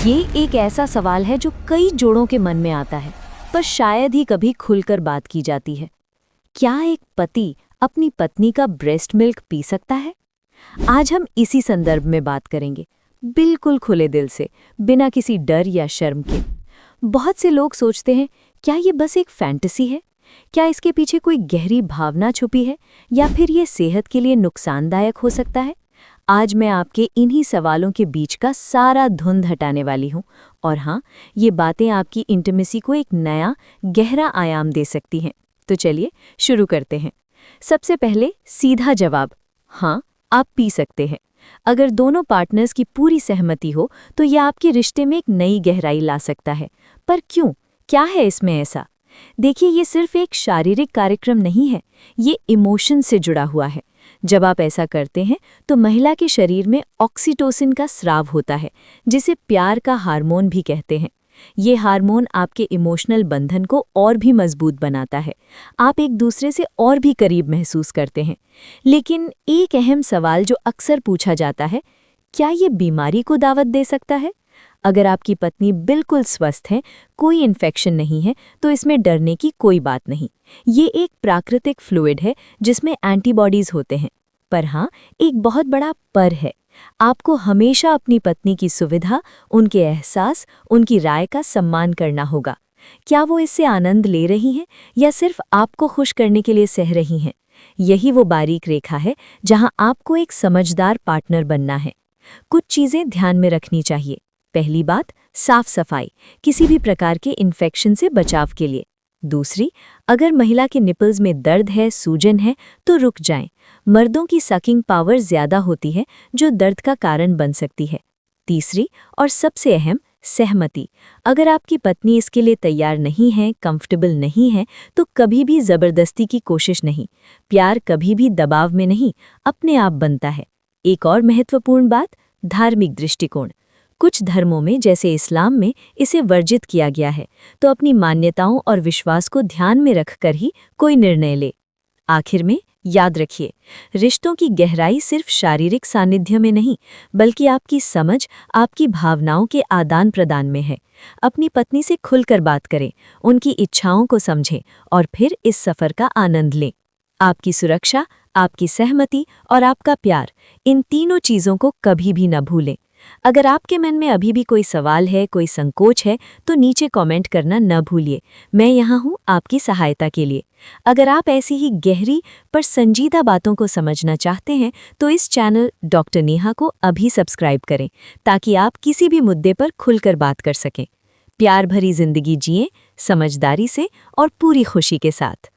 ये एक ऐसा सवाल है जो कई जोड़ों के मन में आता है, पर शायद ही कभी खुलकर बात की जाती है। क्या एक पति अपनी पत्नी का ब्रेस्ट मिल्क पी सकता है? आज हम इसी संदर्भ में बात करेंगे, बिल्कुल खुले दिल से, बिना किसी डर या शर्म के। बहुत से लोग सोचते हैं, क्या ये बस एक फैंटेसी है? क्या इसके पीछे कोई गहरी भावना छुपी है, या फिर ये सेहत के लिए नुकसानदायक हो सकता है? आज मैं आपके इन्हीं सवालों के बीच का सारा धुंध हटाने वाली हूँ। और हाँ, ये बातें आपकी इंटीमेसी को एक नया, गहरा आयाम दे सकती हैं। तो चलिए शुरू करते हैं। सबसे पहले सीधा जवाब, हाँ, आप पी सकते हैं। अगर दोनों पार्टनर्स की पूरी सहमति हो तो यह आपके रिश्ते में एक नई गहराई ला सकता है। पर क्यों? क्या है इसमें ऐसा? देखिए, ये सिर्फ एक शारीरिक कार्यक्रम नहीं है, ये इमोशन से जुड़ा हुआ है। जब आप ऐसा करते हैं तो महिला के शरीर में ऑक्सीटोसिन का स्राव होता है, जिसे प्यार का हार्मोन भी कहते हैं। ये हार्मोन आपके इमोशनल बंधन को और भी मजबूत बनाता है। आप एक दूसरे से और भी करीब महसूस करते हैं। लेकिन एक अहम सवाल जो अक्सर पूछा जाता है, क्या ये बीमारी को दावत दे सकता है? अगर आपकी पत्नी बिल्कुल स्वस्थ है, कोई इन्फेक्शन नहीं है, तो इसमें डरने की कोई बात नहीं। ये एक प्राकृतिक फ्लूइड है जिसमें एंटीबॉडीज होते हैं। पर हाँ, एक बहुत बड़ा पर है। आपको हमेशा अपनी पत्नी की सुविधा, उनके एहसास, उनकी राय का सम्मान करना होगा। क्या वो इससे आनंद ले रही हैं या सिर्फ आपको खुश करने के लिए सह रही हैं? यही वो बारीक रेखा है जहां आपको एक समझदार पार्टनर बनना है। कुछ चीजें ध्यान में रखनी चाहिए। पहली बात, साफ सफाई, किसी भी प्रकार के इन्फेक्शन से बचाव के लिए। दूसरी, अगर महिला के निपल्स में दर्द है, सूजन है, तो रुक जाएं। मर्दों की सकिंग पावर ज्यादा होती है, जो दर्द का कारण बन सकती है। तीसरी और सबसे अहम, सहमति। अगर आपकी पत्नी इसके लिए तैयार नहीं है, कंफर्टेबल नहीं है, तो कभी भी जबरदस्ती की कोशिश नहीं। प्यार कभी भी दबाव में नहीं, अपने आप बनता है। एक और महत्वपूर्ण बात, धार्मिक दृष्टिकोण। कुछ धर्मों में, जैसे इस्लाम में, इसे वर्जित किया गया है, तो अपनी मान्यताओं और विश्वास को ध्यान में रखकर ही कोई निर्णय ले। आखिर में याद रखिए, रिश्तों की गहराई सिर्फ शारीरिक सानिध्य में नहीं, बल्कि आपकी समझ, आपकी भावनाओं के आदान प्रदान में है। अपनी पत्नी से खुलकर बात करें, उनकी इच्छाओं को समझें और फिर इस सफर का आनंद लें। आपकी सुरक्षा, आपकी सहमति और आपका प्यार, इन तीनों चीजों को कभी भी न भूलें। अगर आपके मन में अभी भी कोई सवाल है, कोई संकोच है, तो नीचे कमेंट करना न भूलिए। मैं यहाँ हूँ आपकी सहायता के लिए। अगर आप ऐसी ही गहरी पर संजीदा बातों को समझना चाहते हैं, तो इस चैनल डॉक्टर नेहा को अभी सब्सक्राइब करें, ताकि आप किसी भी मुद्दे पर खुलकर बात कर सकें। प्यार भरी जिंदगी जिएं, समझदारी से और पूरी खुशी के साथ।